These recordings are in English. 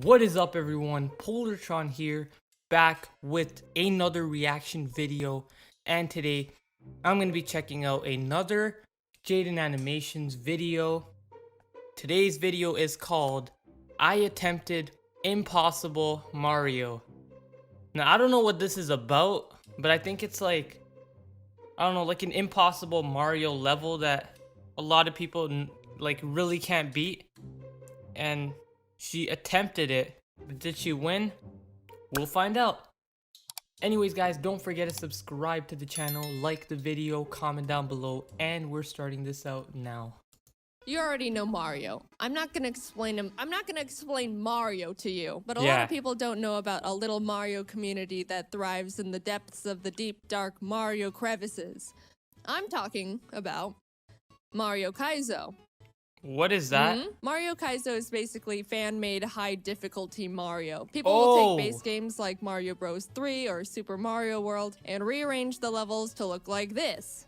What is up, everyone? PolarTron here, back with another reaction video, and today I'm going to be checking out another Jaiden Animations video. Today's video is called I Attempted Impossible Mario. Now, I don't know what this is about, but I think it's like, I don't know, like an impossible Mario level that a lot of people like really can't beat. And she attempted it, but did she win? We'll find out. Anyways, guys, don't forget to subscribe to the channel, like the video, comment down below, and we're starting this out now. You already know Mario. I'm not gonna explain him. I'm not gonna explain Mario to you, but a lot Yeah. of people don't know about a little Mario community that thrives in the depths of the deep, dark Mario crevices. I'm talking about Mario Kaizo. What is that? Mario Kaizo is basically fan-made high-difficulty Mario. People will take base games like Mario Bros. 3 or Super Mario World and rearrange the levels to look like this.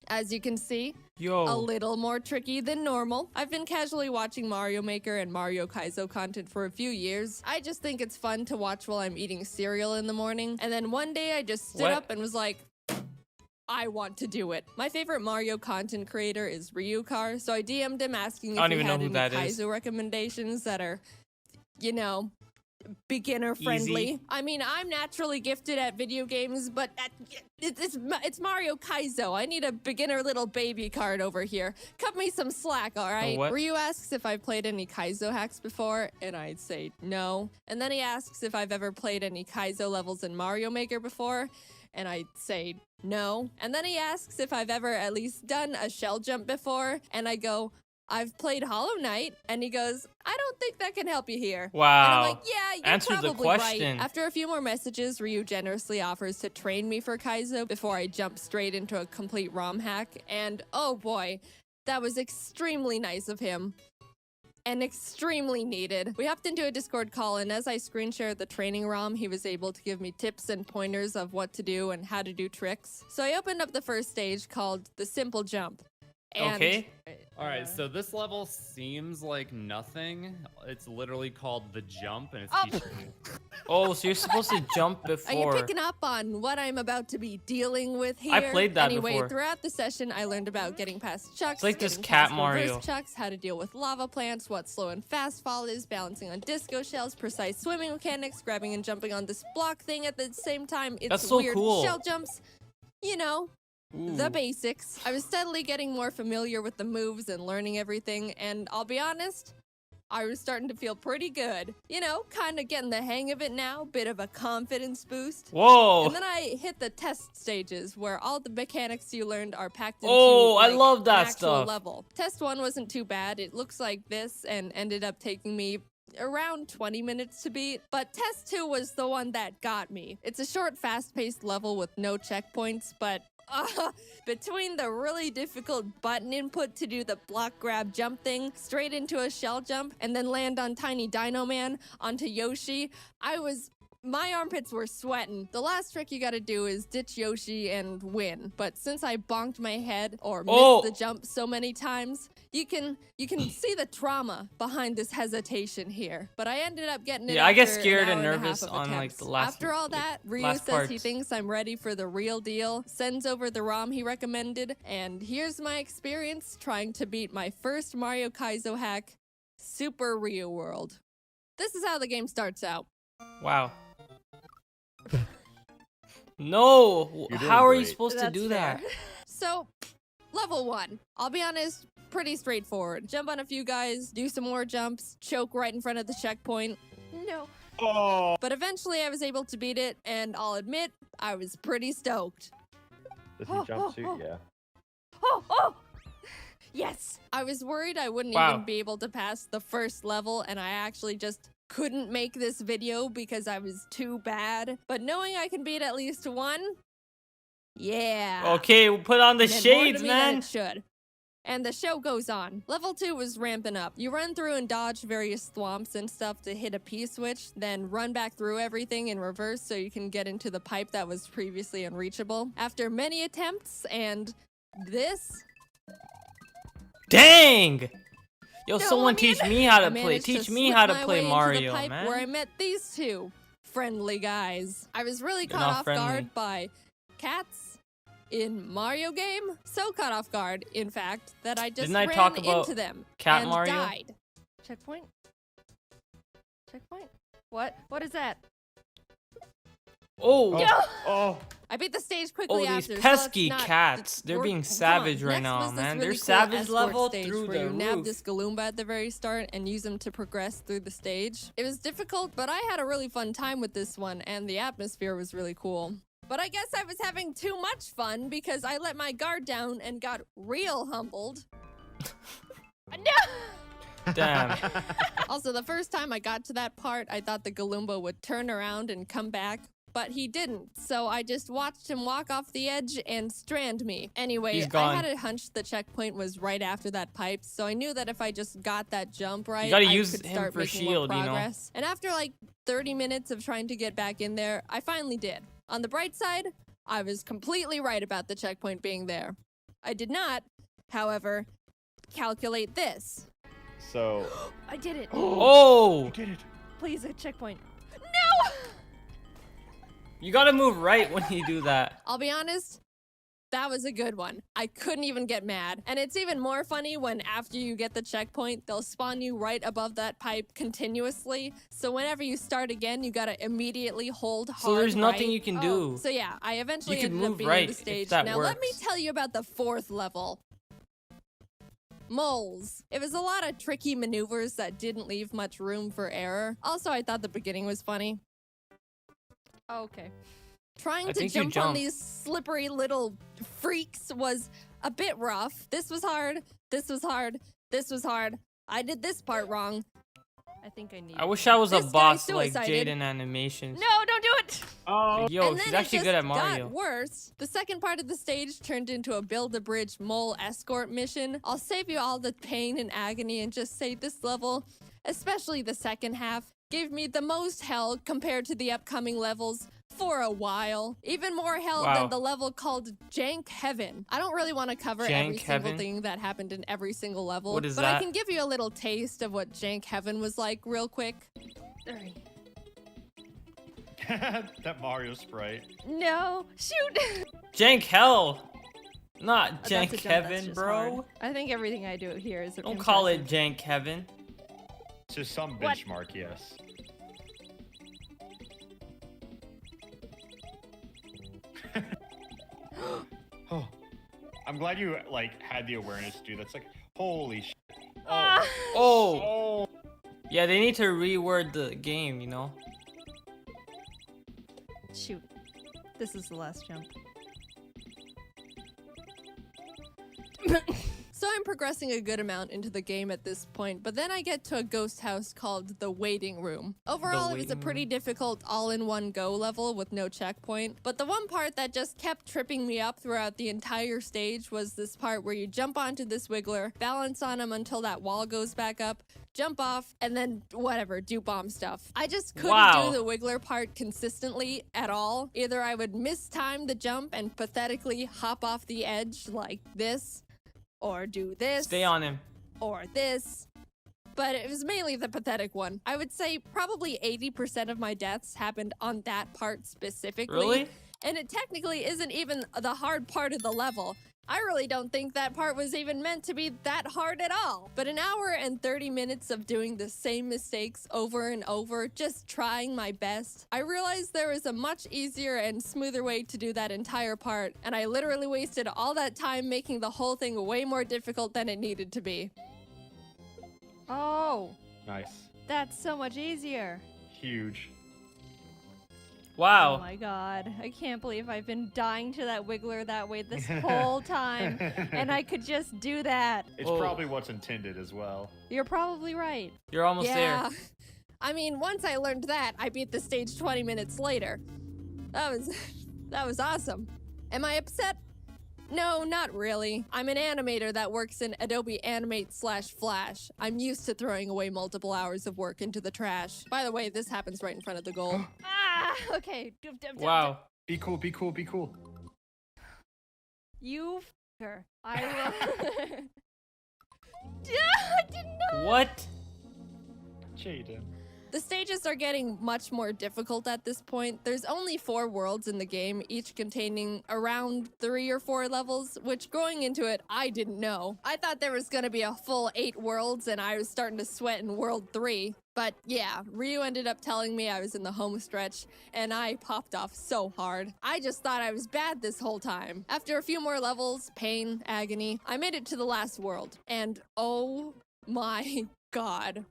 As you can see, a little more tricky than normal. I've been casually watching Mario Maker and Mario Kaizo content for a few years. I just think it's fun to watch while I'm eating cereal in the morning. And then one day I just stood up and was like, I want to do it. My favorite Mario content creator is Ryukar, so I DM'd him asking if he had any Kaizo recommendations that are, you know, beginner friendly. Easy. I mean, I'm naturally gifted at video games, but it's Mario Kaizo. I need a beginner little baby card over here. Cut me some slack, all right? Ryu asks if I've played any Kaizo hacks before, and I'd say no. And then he asks if I've ever played any Kaizo levels in Mario Maker before, and I'd say no. And then he asks if I've ever at least done a shell jump before, and I go, I've played Hollow Knight, and he goes, I don't think that can help you here. Wow. And I'm like, yeah, you're Answer probably the question. right. After a few more messages, Ryu generously offers to train me for Kaizo before I jump straight into a complete ROM hack. And oh boy, that was extremely nice of him. And extremely needed. We hopped into a Discord call, and as I screen shared the training ROM, he was able to give me tips and pointers of what to do and how to do tricks. So I opened up the first stage called the Simple Jump. And okay. Alright, so this level seems like nothing. It's literally called the jump, and it's teaching you. Oh, so you're supposed to jump before. Are you picking up on what I'm about to be dealing with here? I played that anyway, before. Throughout the session, I learned about getting past chucks, It's like this getting cat past Mario. reverse chucks, how to deal with lava plants, what slow and fast fall is, balancing on disco shells, precise swimming mechanics, grabbing and jumping on this block thing at the same time. It's That's so weird cool. shell jumps. You know, the basics. I was steadily getting more familiar with the moves and learning everything, and I'll be honest, I was starting to feel pretty good. You know, kind of getting the hang of it now, bit of a confidence boost. Whoa. And then I hit the test stages where all the mechanics you learned are packed into I like, love that an actual stuff. level. Test 1 wasn't too bad. It looks like this and ended up taking me around 20 minutes to beat, but test 2 was the one that got me. It's a short, fast-paced level with no checkpoints, but between the really difficult button input to do the block grab jump thing, straight into a shell jump, and then land on Tiny Dino Man onto Yoshi, my armpits were sweating. The last trick you gotta do is ditch Yoshi and win. But since I bonked my head or missed the jump so many times, you can see the trauma behind this hesitation here. But I ended up getting it. Yeah, I get after scared an and hour a nervous half of on like attempts. the last. After all that, Ryu says he thinks I'm ready for the real deal, sends over the ROM he recommended, and here's my experience trying to beat my first Mario Kaizo hack, Super Ryu World. This is how the game starts out. Wow. No, how are you great. supposed to do that? So, level 1. I'll be honest, pretty straightforward. Jump on a few guys, do some more jumps, choke right in front of the checkpoint. No. Oh! But eventually I was able to beat it, and I'll admit, I was pretty stoked. Does he jumpsuit? Yeah. Oh! Yes! I was worried I wouldn't even be able to pass the first level, and I actually just couldn't make this video because I was too bad. But knowing I can beat at least one, yeah. Okay, put on the shades, man. It should. And the show goes on. Level 2 was ramping up. You run through and dodge various thwomps and stuff to hit a P-switch, then run back through everything in reverse so you can get into the pipe that was previously unreachable. After many attempts and this... Dang! Yo, No, someone I mean, teach me how to I play. managed Teach me slip how to my play way into the Mario, pipe man. Where I met these two friendly guys. I was really They're caught not off friendly. guard by cats in Mario game. So caught off guard, in fact, that I just Didn't I ran talk about into them Cat and Mario? died. Checkpoint? Checkpoint? What? What is that? Oh, Oh, I beat the stage oh, quickly these after. pesky so it's not, cats. They're we're- being come savage on. right Next now, was this man. really They're cool savage escort level stage through where the you nab roof. this Galumba at the very start and use him to progress through the stage. It was difficult, but I had a really fun time with this one, and the atmosphere was really cool. But I guess I was having too much fun because I let my guard down and got real humbled. No! Damn. Also, the first time I got to that part, I thought the Galumbo would turn around and come back, but he didn't. So I just watched him walk off the edge and strand me. Anyway, He's gone. I had a hunch the checkpoint was right after that pipe, so I knew that if I just got that jump right, gotta I use could him start for making shield, more you know? progress. And after like 30 minutes of trying to get back in there, I finally did. On the bright side, I was completely right about the checkpoint being there. I did not, however, calculate this. so I did it. Oh, you did it. Please, a checkpoint. No! you gotta move right when you do that. I'll be honest, that was a good one. I couldn't even get mad. And it's even more funny when after you get the checkpoint, they'll spawn you right above that pipe continuously. So whenever you start again, you gotta immediately hold hard. So there's nothing right. you can do. So yeah, I eventually You can ended move up being right in the if stage. that Now let me works. tell you about the fourth level. Moles. It was a lot of tricky maneuvers that didn't leave much room for error. Also, I thought the beginning was funny. Okay. Trying I to think you jump on jumped. these slippery little freaks was a bit rough. This was hard. This was hard. This was hard. I did this part wrong. I think I need. I wish I was a This guy boss like suicided. Jaiden Animations. No, don't do it. Oh, Like, yo, And she's then actually it good at just Mario. got worse. The second part of the stage turned into a build-a-bridge mole escort mission. I'll save you all the pain and agony and just say this level, especially the second half, gave me the most hell compared to the upcoming levels for a while. Even more hell Wow. than the level called Jank Heaven. I don't really want to cover every Jank single Heaven? thing that happened in every single level, What is but that? I can give you a little taste of what Jank Heaven was like real quick. that Mario sprite. No, shoot. Jank Hell, not That's a Jank jump, that's Heaven, just bro. hard. I think everything I do here is Don't call it Jank Heaven. To some What? benchmark, yes. Oh, I'm glad you like had the awareness to do that. It's like, holy shit. Oh, Oh, oh. yeah, they need to reword the game, you know? Shoot. This is the last jump. So I'm progressing a good amount into the game at this point, but then I get to a ghost house called the Waiting Room. Overall, it was a Waiting pretty Room. difficult all-in-one go level with no checkpoint, but the one part that just kept tripping me up throughout the entire stage was this part where you jump onto this wiggler, balance on him until that wall goes back up, jump off, and then whatever, do bomb stuff. I just couldn't Wow. do the wiggler part consistently at all. Either I would mistime the jump and pathetically hop off the edge like this, or do this, Stay on him. or this. But it was mainly the pathetic one. I would say probably 80% of my deaths happened on that part specifically. Really? And it technically isn't even the hard part of the level. I really don't think that part was even meant to be that hard at all. But an hour and 30 minutes of doing the same mistakes over and over, just trying my best, I realized there was a much easier and smoother way to do that entire part, and I literally wasted all that time making the whole thing way more difficult than it needed to be. Oh, Nice. that's so much easier. Huge. Oh Wow. my god. I can't believe I've been dying to that wiggler that way this whole time. And I could just do that. It's Oh. probably what's intended as well. You're probably right. You're almost Yeah. there. I mean, once I learned that, I beat the stage 20 minutes later. That was awesome. Am I upset? No, not really. I'm an animator that works in Adobe Animate/Flash. I'm used to throwing away multiple hours of work into the trash. By the way, this happens right in front of the goal. Ah, okay. Wow. Be cool, be cool, be cool. You f***er. I will. I didn't know. What? Jaiden. The stages are getting much more difficult at this point. There's only 4 worlds in the game, each containing around 3 or 4 levels, which going into it, I didn't know. I thought there was gonna be a full 8 worlds and I was starting to sweat in world 3. But yeah, Ryu ended up telling me I was in the home stretch and I popped off so hard. I just thought I was bad this whole time. After a few more levels, pain, agony, I made it to the last world. And oh my god.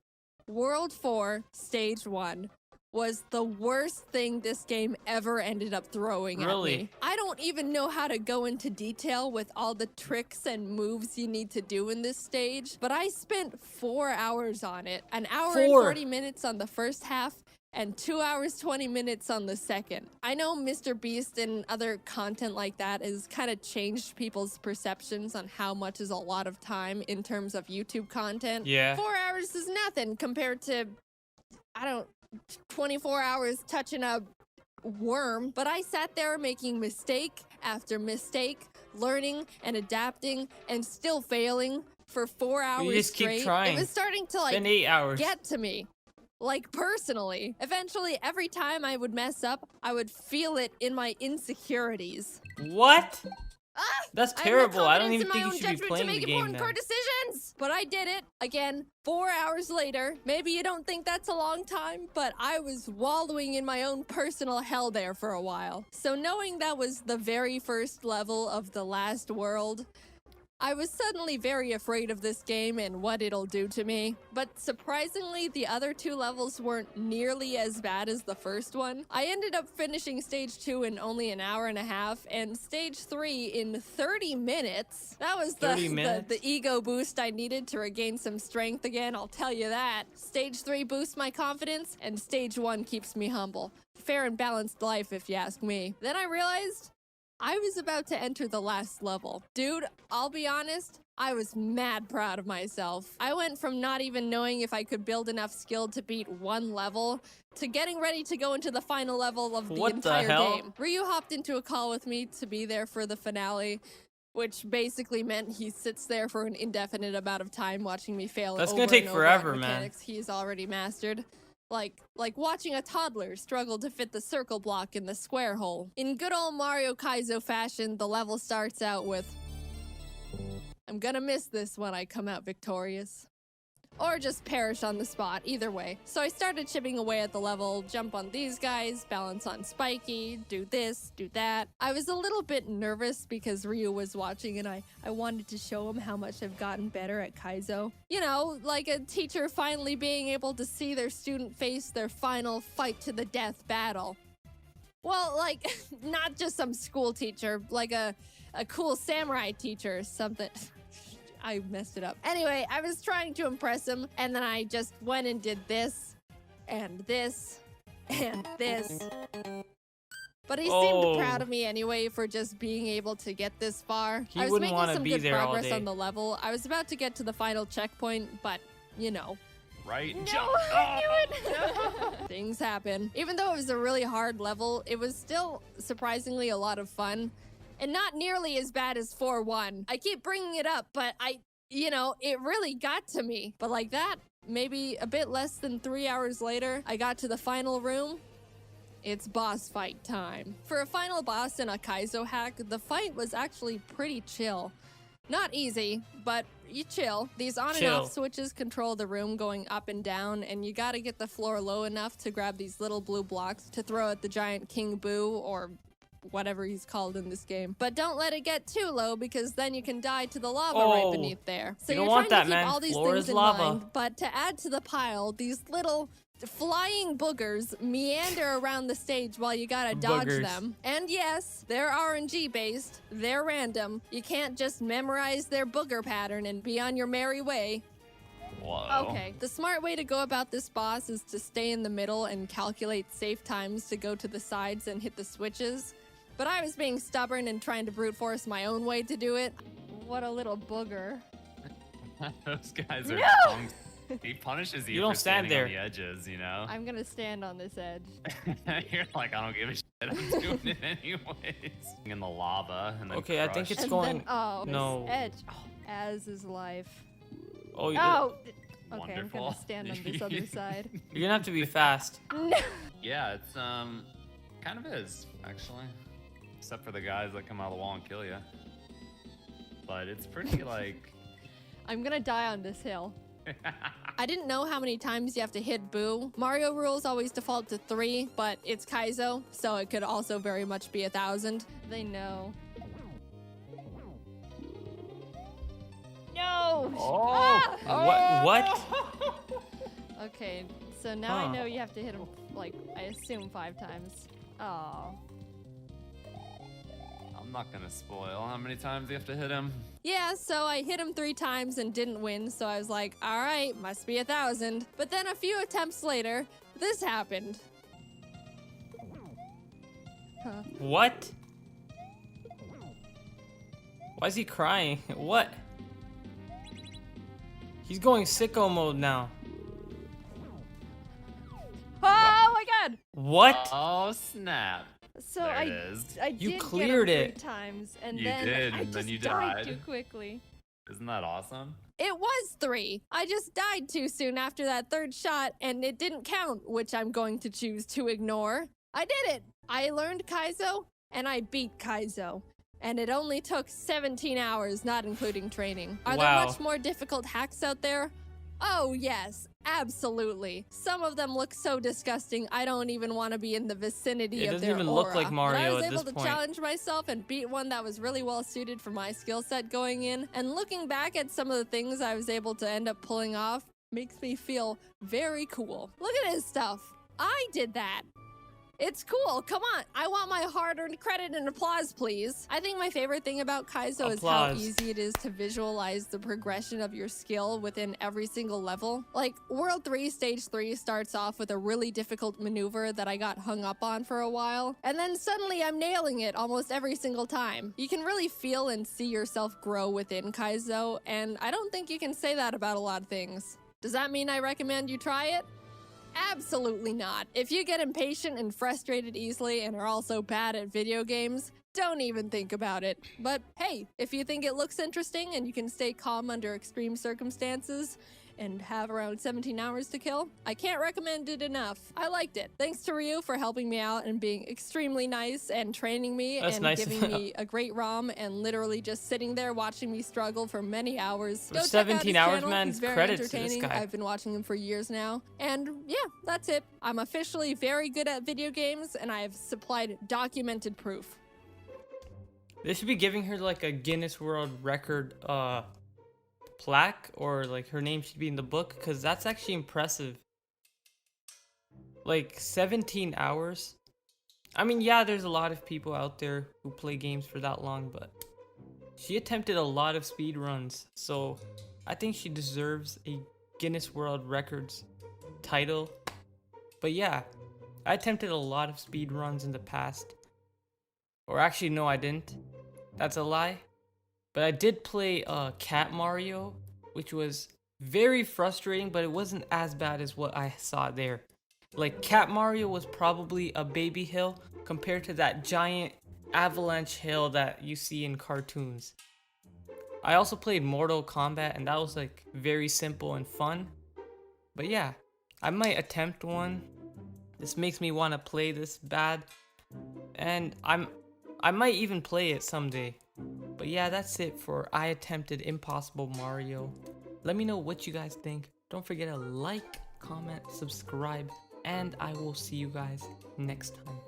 World 4, Stage 1, was the worst thing this game ever ended up throwing at Really? me. I don't even know how to go into detail with all the tricks and moves you need to do in this stage, but I spent 4 hours on it. An hour and 4. 40 minutes on the first half, and 2 hours 20 minutes on the second. I know Mr. Beast and other content like that has kind of changed people's perceptions on how much is a lot of time in terms of YouTube content. Yeah. 4 hours is nothing compared to, 24 hours touching a worm. But I sat there making mistake after mistake, learning and adapting and still failing for 4 hours just keep straight. trying. It was starting to Spend 8 hours. get to me. Like, personally. Eventually, every time I would mess up, I would feel it in my insecurities. What? That's I have no terrible. I don't confidence even in my think you own should be judgment playing to make the game important then. core decisions. But I did it again 4 hours later. Maybe you don't think that's a long time, but I was wallowing in my own personal hell there for a while. So knowing that was the very first level of the last world, I was suddenly very afraid of this game and what it'll do to me. But surprisingly, the other 2 levels weren't nearly as bad as the first one. I ended up finishing stage 2 in only an hour and a half, and stage 3 in 30 minutes. That was 30 minutes? the ego boost I needed to regain some strength again, I'll tell you that. Stage 3 boosts my confidence, and stage 1 keeps me humble. Fair and balanced life, if you ask me. Then I realized I was about to enter the last level. Dude, I'll be honest, I was mad proud of myself. I went from not even knowing if I could build enough skill to beat 1 level to getting ready to go into the final level of the What the entire hell? game. Ryu hopped into a call with me to be there for the finale, which basically meant he sits there for an indefinite amount of time watching me fail. That's over gonna take and over at forever, man. mechanics he's already mastered. Like watching a toddler struggle to fit the circle block in the square hole. In good old Mario Kaizo fashion, the level starts out with, I'm gonna miss this when I come out victorious. Or just perish on the spot, either way. So I started chipping away at the level, jump on these guys, balance on Spiky, do this, do that. I was a little bit nervous because Ryu was watching and I wanted to show him how much I've gotten better at Kaizo. You know, like a teacher finally being able to see their student face their final fight to the death battle. Well, like, not just some school teacher, like a cool samurai teacher or something. I messed it up. Anyway, I was trying to impress him, and then I just went and did this, and this, and this. But he seemed proud of me anyway for just being able to get this far. He I was wouldn't making wanna some be good there all progress day. on the level. I was about to get to the final checkpoint, but, you know. Right? No, Jump! I knew it. Things happen. Even though it was a really hard level, it was still surprisingly a lot of fun. And not nearly as bad as 4-1. I keep bringing it up, but it really got to me. But like that, maybe a bit less than 3 hours later, I got to the final room. It's boss fight time. For a final boss in a Kaizo hack, the fight was actually pretty chill. Not easy, but you chill. These on and off switches control the room going up and down, and you gotta get the floor low enough to grab these little blue blocks to throw at the giant King Boo, or whatever he's called in this game. But don't let it get too low, because then you can die to the lava right beneath there. So you don't you're want trying that, to keep man. all these Floor things is in lava. mind, but to add to the pile, these little flying boogers meander around the stage while you gotta dodge Boogers. them. And yes, they're RNG based, they're random. You can't just memorize their booger pattern and be on your merry way. Whoa. Okay, the smart way to go about this boss is to stay in the middle and calculate safe times to go to the sides and hit the switches. But I was being stubborn and trying to brute force my own way to do it. What a little booger. Those guys are No! punks. He punishes you, You don't for stand standing there. on the edges, you know? I'm gonna stand on this edge. You're like, I don't give a shit. I'm doing it anyways. In the lava and then Okay, I think crushed. it's And going. then, oh, no. this edge. Oh, as is life. Oh, Okay, I'm Wonderful. gonna stand on this other side. you're gonna have to be fast. No. Yeah, it's kind of is actually, except for the guys that come out of the wall and kill you. But it's pretty like. I'm gonna die on this hill. I didn't know how many times you have to hit Boo. Mario rules always default to 3, but it's Kaizo, so it could also very much be 1,000. They know. No! Oh! Ah! What? Okay, so now I Huh. know you have to hit him, like, I assume 5 times. Oh. I'm not gonna spoil how many times you have to hit him. Yeah, so I hit him 3 times and didn't win, so I was like, alright, must be 1,000. But then a few attempts later, this happened. What? Why is he crying? What? He's going sicko mode now. Oh my god! What? Oh snap! So There I it is. I You did cleared get him it. 3 times, and You then did, I and just then you died died. too quickly. Isn't that awesome? It was 3. I just died too soon after that 3rd shot, and it didn't count, which I'm going to choose to ignore. I did it! I learned Kaizo, and I beat Kaizo. And it only took 17 hours, not including training. Are Wow. there much more difficult hacks out there? Oh, yes, absolutely. Some of them look so disgusting, I don't even want to be in the vicinity It of doesn't their even look aura. like Mario But I was at able this to point. challenge myself and beat one that was really well suited for my skill set going in. And looking back at some of the things I was able to end up pulling off makes me feel very cool. Look at his stuff. I did that. It's cool. Come on. I want my hard-earned credit and applause, please. I think my favorite thing about Kaizo is how Applause. easy it is to visualize the progression of your skill within every single level. Like, World 3 Stage 3 starts off with a really difficult maneuver that I got hung up on for a while, and then suddenly I'm nailing it almost every single time. You can really feel and see yourself grow within Kaizo, and I don't think you can say that about a lot of things. Does that mean I recommend you try it? Absolutely not. If you get impatient and frustrated easily and are also bad at video games, don't even think about it. But hey, if you think it looks interesting and you can stay calm under extreme circumstances and have around 17 hours to kill, I can't recommend it enough. I liked it. Thanks to Ryu for helping me out and being extremely nice and training me That's and nice. giving me a great ROM and literally just sitting there watching me struggle for many hours. For Go check out 17 his hours, channel. man, He's very credits to this entertaining. guy. I've been watching him for years now. And yeah, that's it. I'm officially very good at video games and I have supplied documented proof. They should be giving her like a Guinness World Record plaque, or like her name should be in the book, because that's actually impressive. Like 17 hours. I mean, yeah, there's a lot of people out there who play games for that long, but she attempted a lot of speed runs, so I think she deserves a Guinness World Records title. But yeah, I attempted a lot of speed runs in the past. Or actually, no, I didn't. That's a lie. But I did play Cat Mario, which was very frustrating, but it wasn't as bad as what I saw there. Like, Cat Mario was probably a baby hill compared to that giant avalanche hill that you see in cartoons. I also played Mortal Kombat, and that was like very simple and fun. But yeah, I might attempt one. This makes me want to play this bad, and I might even play it someday. But yeah, that's it for I attempted Impossible Mario. Let me know what you guys think. Don't forget to like, comment, subscribe, and I will see you guys next time.